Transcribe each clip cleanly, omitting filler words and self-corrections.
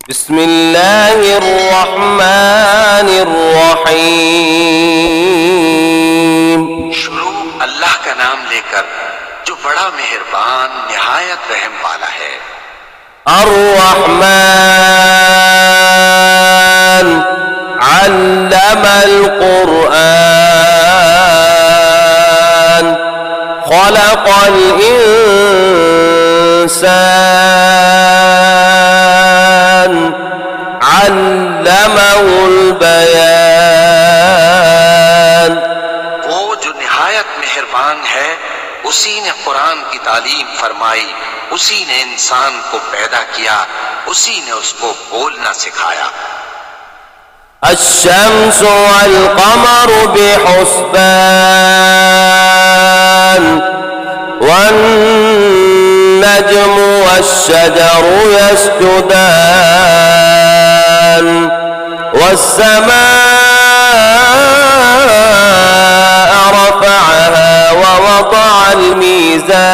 बिस्मिल्लाहिर्रहमानिर्रहीम। शुरू अल्लाह का नाम लेकर जो बड़ा मेहरबान निहायत रहम वाला है। अर्रहमान अल्लमल कुरआन खलक़ल इंसान अल्लमहुल बयान। वो जो निहायत मेहरबान है, उसी ने कुरान की तालीम फरमाई, उसी ने इंसान को पैदा किया, उसी ने उसको बोलना सिखाया। अश्शम्सु वल क़मरु बिहुस्बान वन्नज्मु वश्शजरु यस्जुदान वस्समाअ रफ़अहा ववضعल मीज़ान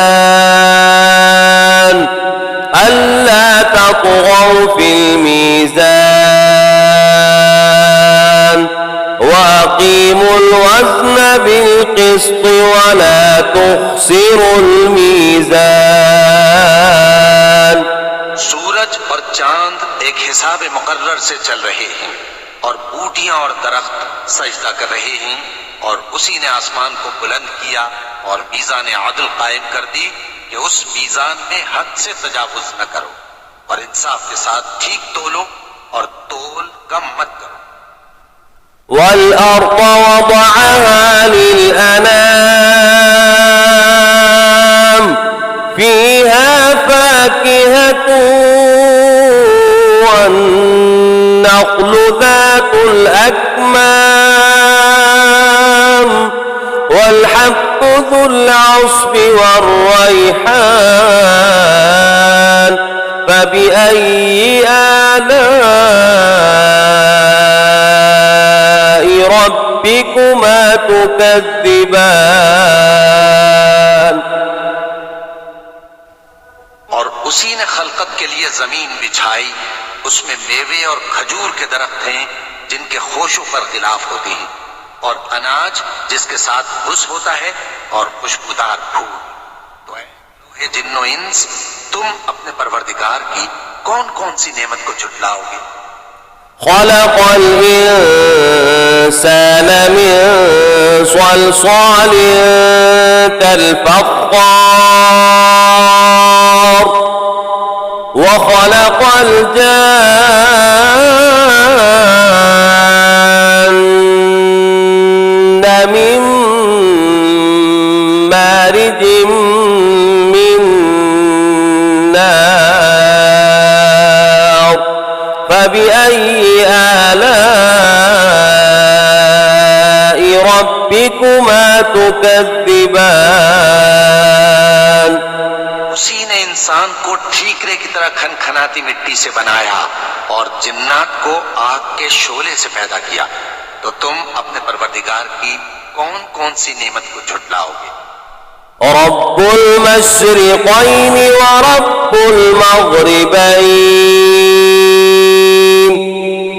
अल्ला तत्ग़ौ फ़िल मीज़ान वअक़ीमुल वज़्न बिल-क़िस्ति वला तुख़्सिरुल मीज़ान। सूरज और चांद एक हिसाब मुकर्रर से चल रहे हैं और बूटियां और दरख्त सजदा कर रहे हैं, और उसी ने आसमान को बुलंद किया और मीज़ान आदल कायम कर दी कि उस मीज़ान में हद से तजावुज न करो और इंसाफ के साथ ठीक तोलो और तोल कम मत करो। वल-अर्ज़ वज़अहा लिल-अनाम फ़ीहा फ़ाकिहतुन वन्नख़्लु ज़ातुल अक्माम वल-हब्बु ज़ुल अस्फ़ि वर्रैहान फ़बिअय्यि आलाइ रब्बिकुमा तुकज़्ज़िबान। और उसी ने खलकत के लिए जमीन बिछाई, उसमें मेवे और खजूर के दरख्त हैं जिनके खोशों पर खिलाफ होती हैं, और अनाज जिसके साथ भुस होता है और खुशबूदार फूल। तो ऐ जिन्नो इंस, तुम अपने परवरदिगार की कौन कौन सी नेमत को झुटलाओगे? खलक़ल इंसान मिन सलसालिन कल-फ़ख़्ख़ार व खलक़ल जान्न मिन मारिजिन मिन नार फ़बिअय्यि आलाइ रब्बिकुमा तुकज़्ज़िबान। उसी ने इंसान को ठीकरे की तरह खनखनाती मिट्टी से बनाया और जिन्नात को आग के शोले से पैदा किया। तो तुम अपने परवरदिगार की कौन कौन सी नेमत को झुटलाओगे? रब्बुल मशरिक़ैनि व रब्बुल मग़रिबैन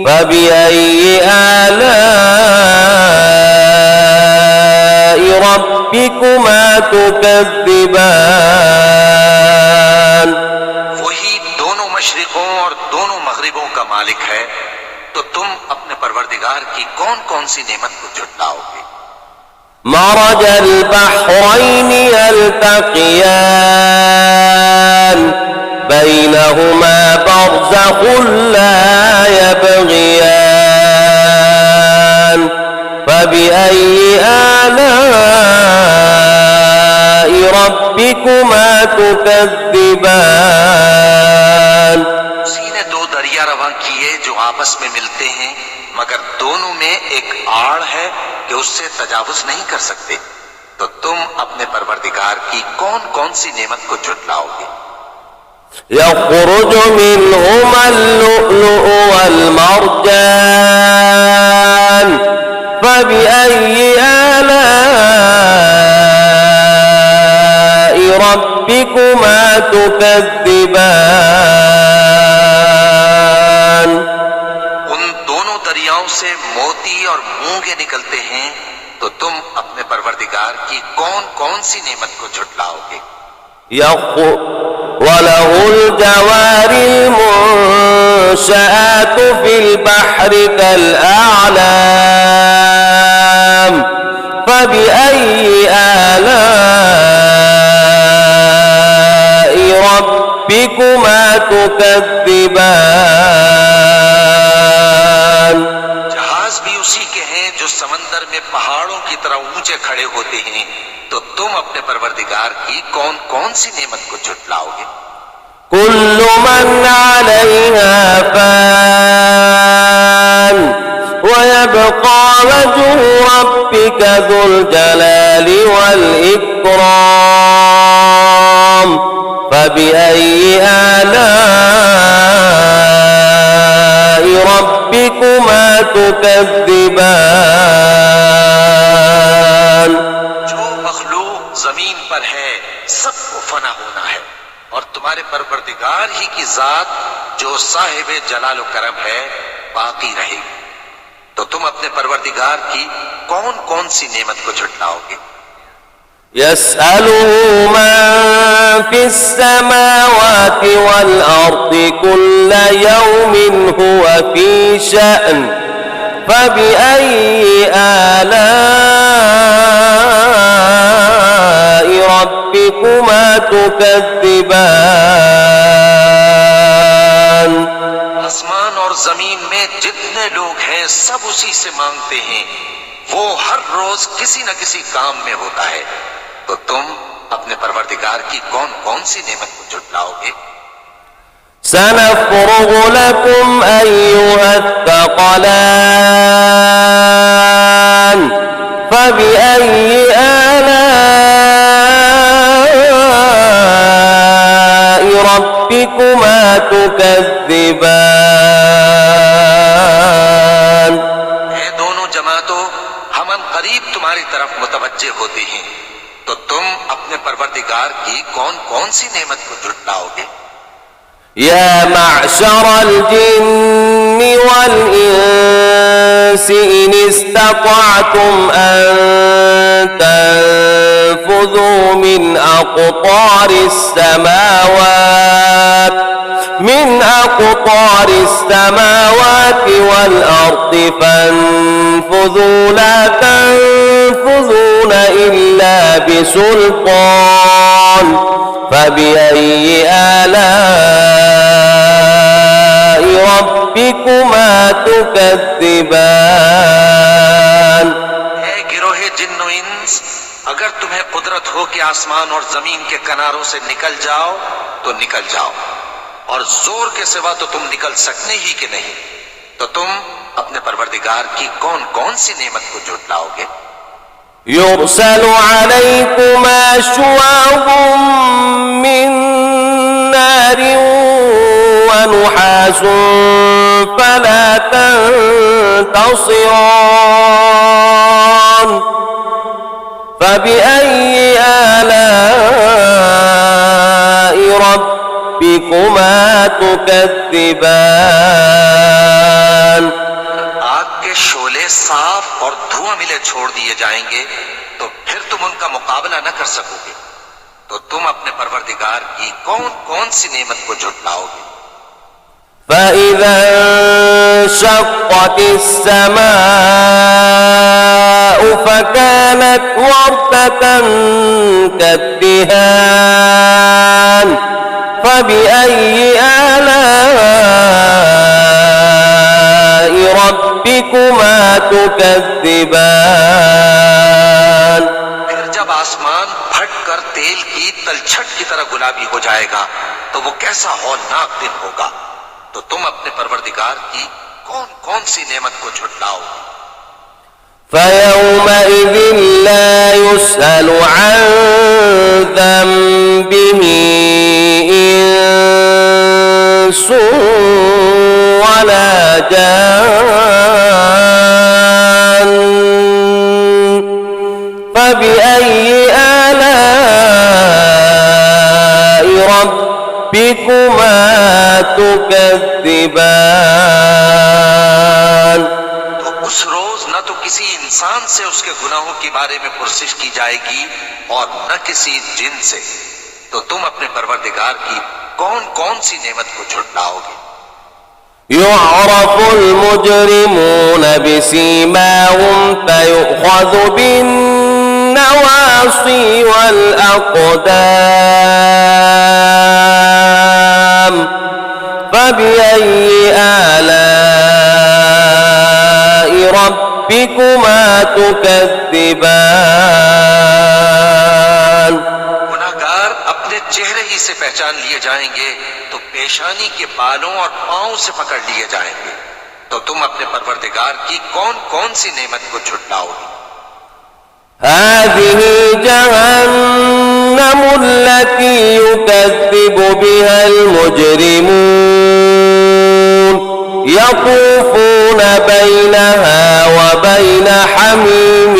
फ़बिअय्यि आलाइ रब्बिकुमा तुकज़्ज़िबान। वही दोनों मशरिकों और दोनों मगरिबों का मालिक है, तो तुम अपने परवरदिगार की कौन कौन सी नेमत को झुटलाओगे? मरजल बहरैनि यल्तक़ियान बैनहुमा बरज़ख़ुन ला यबग़ियान फ़बिअय्यि आलाइ रब्बिकुमा तुकज़्ज़िबान। उसी ने दो दरिया रवां किए जो आपस में मिलते हैं, मगर दोनों में एक आड़ है कि उससे तजावुज नहीं कर सकते। तो तुम अपने परवरदिगार की कौन कौन सी नेमत को झुटलाओगे? यख़रुजु मिनहुमल लुअ्लुअु वल मरजान फ़बिअय्यि आलाइ रब्बिकुमा तुकज़्ज़िबान। से मोती और मूंगे निकलते हैं, तो तुम अपने परवरदिगार की कौन कौन सी नेमत को झुटलाओगे। وله الجوار المنشآت في البحر كالأعلام فبأي آلاء ربكما تكذبان। जहाज भी उसी के हैं जो समंदर में पहाड़ों की तरह ऊंचे खड़े होते हैं, तो तुम अपने परवरदिगार की कौन कौन सी नेमत को झुटलाओगे। كل من عليها فان ويبقى وجه ربك ذو الجلال والإكرام فبأي آلاء ربكما تكذبان। जो मखलूक जमीन पर है सबको फना होना है, और तुम्हारे परवरदिगार ही की जात जो साहिब जलाल व करम है बाकी रहेगी, तो तुम अपने परवरदिगार की कौन कौन सी नेमत को झुटलाओगे। يسأله من في السماوات والأرض كل يوم هو في شأن فبأي آلاء ربكما تكذبان। आसमान और जमीन में जितने लोग हैं सब उसी से मांगते हैं, वो हर रोज किसी न किसी काम में होता है, तो तुम अपने परवरदिगार की कौन कौन सी नेमत को झुटलाओगे। سنفرغ لكم أيها الثقلان فبأي آلاء ربكما تكذبان। ये दोनों जमातों हम करीब तुम्हारी तरफ मुतवज्जे होते हैं, तो तुम अपने परवरदिगार की कौन कौन सी नेमत को झुटलाओगे। يا معشر الجن والإنس إن استطعتم أن تنفذوا من أقطار السماوات والأرض فانفذوا لا تنفذون إلا بسلطان فبأي آلاء ربكما تكذبان। है गिरोहे जिन्नो इंस, अगर तुम्हें कुदरत हो कि आसमान और जमीन के किनारों से निकल जाओ तो निकल जाओ, और जोर के सिवा तो तुम निकल सकने ही के नहीं, तो तुम अपने परवरदिगार की कौन कौन सी नेमत को झुटलाओगे। يرسل عليكما شواظ من نار ونحاس فلا تنتصران فبأي آلاء ربكما تكذبان। आग के शोले साफ और धुआं मिले छोड़ दिए जाएंगे, तो फिर तुम उनका मुकाबला न कर सकोगे, तो तुम अपने परवरदिगार की कौन कौन सी नेमत को झुटलाओगे। فإذا انشقت السماء فكانت وردة كالدهان فبأي آلاء ربكما تكذبان। फिर जब आसमान फट कर तेल की तलछट की तरह गुलाबी हो जाएगा, तो वो कैसा हौलनाक दिन होगा, तो तुम अपने परवरदिगार की कौन कौन सी नेमत को झुटलाओगे। فيومئذ لا يسأل عن ذنبه إنس ولا جان فبأي آلاء ربكما تكذبان। तो तो किसी इंसान से उसके गुनाहों के बारे में पुरसिश की जाएगी और न किसी जिन से। तो तुम अपने परवरदिगार की कौन कौन सी नेमत को झुटलाओगे? يعرف المجرمون بسيماهم فيؤخذ بالنواصي والأقدام فبأي آلاء ربكما تكذبان गुनाहगार अपने चेहरे ही से पहचान लिए जाएंगे तो पेशानी के बालों और पांव से पकड़ लिए जाएंगे। तो तुम अपने परवरदिगार की कौन कौन सी नेमत को झुटलाओगे? هذه جهنم التي يكذب بها المجرمون يطوفون بينها وبين حميم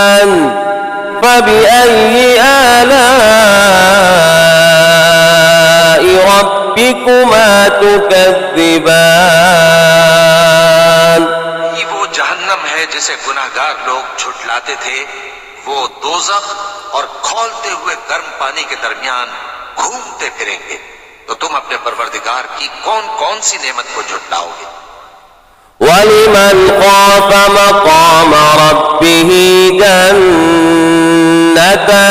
آن فبأي آلاء ربكما تكذبان ये वो जहन्नम है जिसे गुनाहगार लोग झुटलाते थे। वो दोज़ख और खौलते हुए गर्म पानी के दरमियान घूमते फिरेंगे। तो तुम अपने परवरदिगार की कौन कौन सी नेमत को झुटलाओगे? ولمن خاف مقام ربه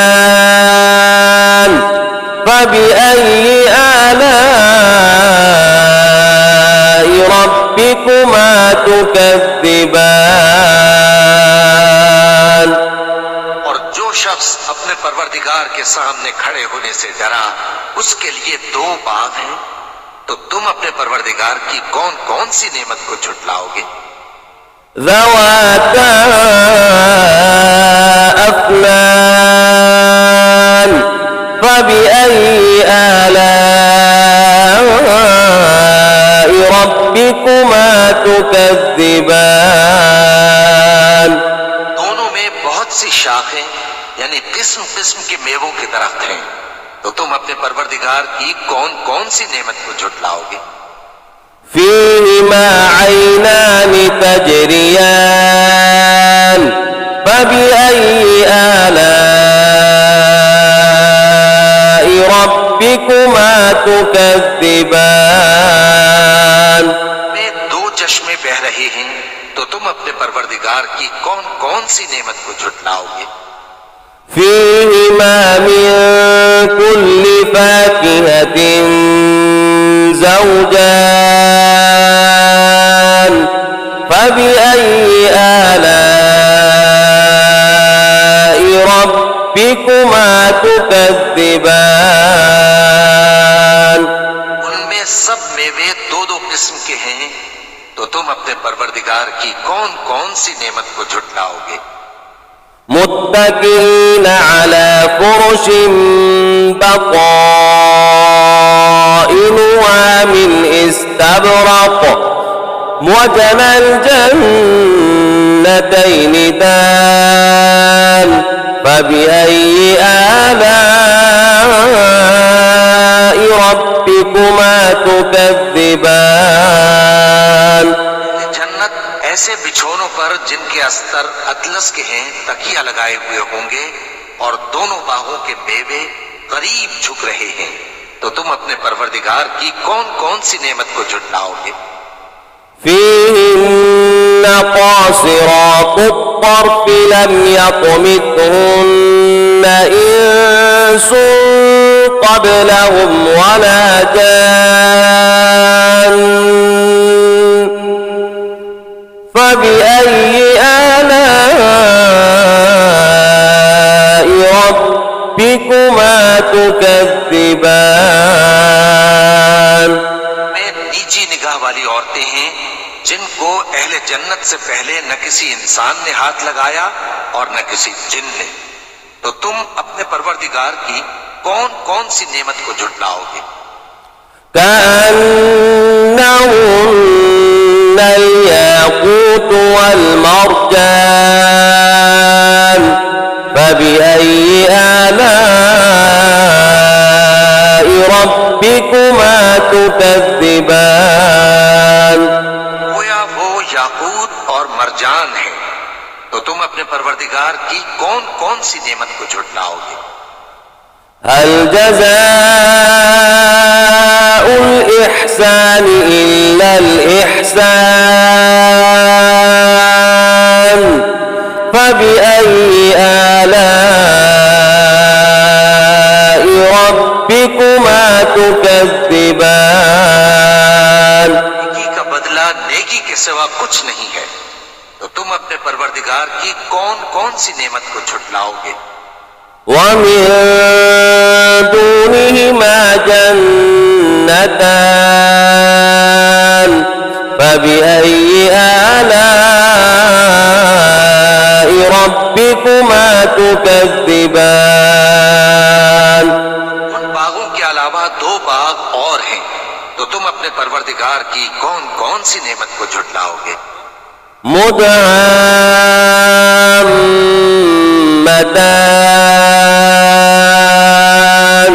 جنتان فبأي آلاء ربكما تكذبان और जो शख्स अपने परवरदिगार के सामने खड़े होने से डरा उसके लिए दो बाग हैं। तो तुम अपने परवरदिगार की कौन कौन सी नेमत को झुटलाओगे? ذواتا أفنان فبأي آلاء ربكما تكذبان दोनों में बहुत सी शाखें यानी किस्म किस्म के मेवों के दरख्त हैं। तो तुम अपने परवरदिगार की कौन कौन सी नेमत को झुटलाओगे? فيهما عينان تجريان فبأي آلاء ربكما تكذبان में दो चश्मे बह रहे हैं। तो तुम अपने परवरदिगार की कौन कौन सी नेमत को झुटलाओगे? فيهما من كل فاكهة زوجان فبأي آلاء ربكما تكذبان उनमें सब मेवे दो दो किस्म के हैं। तो तुम अपने परवरदिगार की कौन कौन सी नेमत को झुटलाओगे? متكئين على فرش بطائنها من استبرق وجنى الجنتين دان فبأي آلاء ربكما تكذبان जन्नत ऐसे बिछोनों पर जिनके अस्तर अतलस के हैं तकिया लगाए हुए होंगे और दोनों बाहों के मेवे करीब झुक रहे हैं। तो तुम अपने परवरदिगार की कौन कौन सी नेमत को झुटलाओगे? فيهن قاصرات الطرف لم يطمثهن إنس قبلهم ولا جان فبأي آلاء ربكما تكذبان में नीची निगाह वाली औरतें हैं जिनको अहले जन्नत से पहले न किसी इंसान ने हाथ लगाया और न किसी जिन ने। तो तुम अपने परवरदिगार की कौन कौन सी नेमत को झुटलाओगे? كأنهن الياقوت والمرجان فبأي آلاء ربكما تكذبان मरजान है, तो तुम अपने परवरदिगार की कौन कौन सी नेमत को झुटलाओगे? هل جزاء الإحسان إلا الإحسان فبأي آلاء ربكما تكذبان नेकी का बदला नेकी के सिवा कुछ नहीं है, तो तुम अपने परवरदिगार की कौन कौन सी नेमत को झुटलाओगे? ومن دونهما جنتان فبأي آلاء ربكما تكذبان उन बागों के अलावा दो बाग और हैं, तो तुम अपने परवरदिगार की कौन कौन सी नेमत को झुटलाओगे? مدهامتان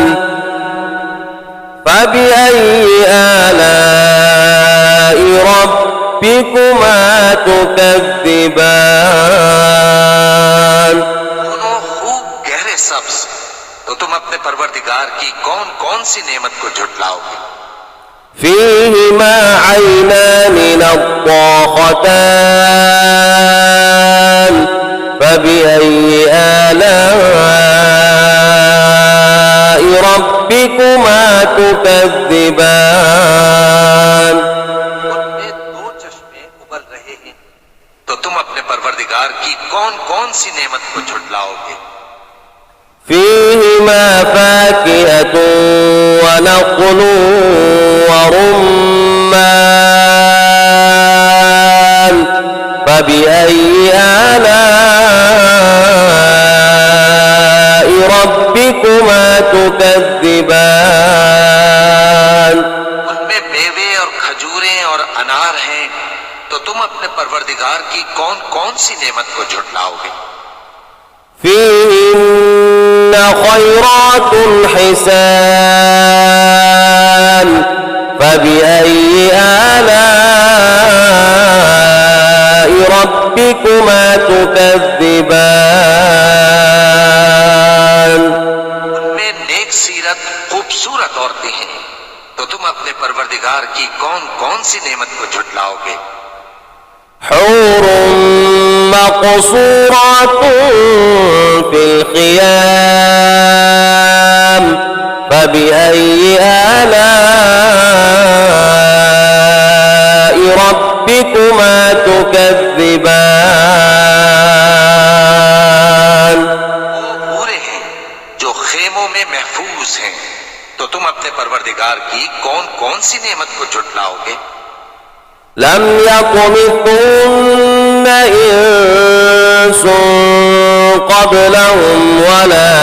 فبأي آلاء ربكما تكذبان दोनों खूब गहरे सब्ज, तो तुम अपने परवरदिगार की कौन कौन सी नेमत को झुटलाओगे? فيهما عينان نضاختان فبأي آلاء ربكما تكذبان उनमें दो चश्मे उबल रहे हैं, तो तुम अपने परवरदिगार की कौन कौन सी नेमत को झुटलाओगे? فيهما فاكهة ونخل ورمان فبأي آلاء ربكما تكذبان उनमें मेवे और खजूरें और अनार हैं, तो तुम अपने परवरदिगार की कौन कौन सी नेमत को झुटलाओगे? فيهن خيرات حسان فبأي آلاء ربكما تكذبان उनमें नेक सीरत खूबसूरत औरतें हैं, तो तुम अपने परवरदिगार की कौन कौन सी नेमत को झुटलाओगे? حور مقصورات في الخيام فبأي آلاء ربكما تكذبان वो पूरे हैं जो खेमों में महफूज हैं, तो तुम अपने परवरदिगार की कौन कौन सी नेमत को झुटलाओगे? لم يطمثهن إنس قبلهم ولا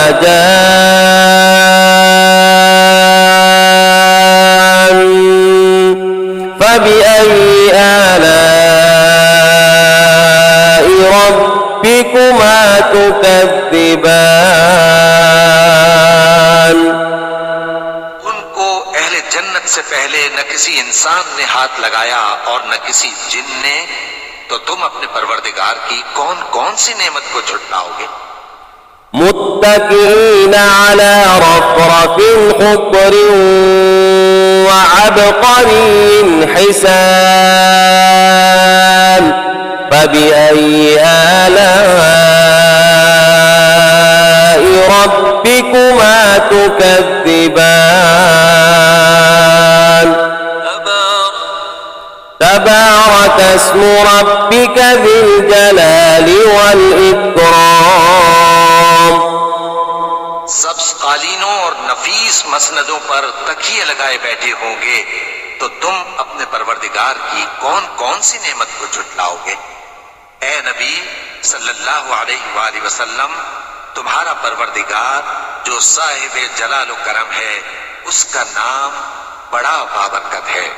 جان فبأي آلاء ربكما تكذبان उनको अहले जन्नत से पहले न किसी इंसान ने हाथ लगाया और न किसी जिन ने, तो तुम अपने परवरदिगार की कौन कौन सी नेमत को झुटलाओगे? متكئين على رفرف خضر وعبقري حسان فبأي آلاء ربكما تكذبان تبارك اسم ربك ذي الجلال والإكرام सब्ज कालीनों और नफीस मसनदों पर तकिए लगाए बैठे होंगे, तो तुम अपने परवरदिगार की कौन कौन सी नेमत को झुटलाओगे? ए नबी सल्लल्लाहु अलैहि वसल्लम, तुम्हारा परवरदिगार जो साहिब जलाल करम है, उसका नाम बड़ा बाबरकत है।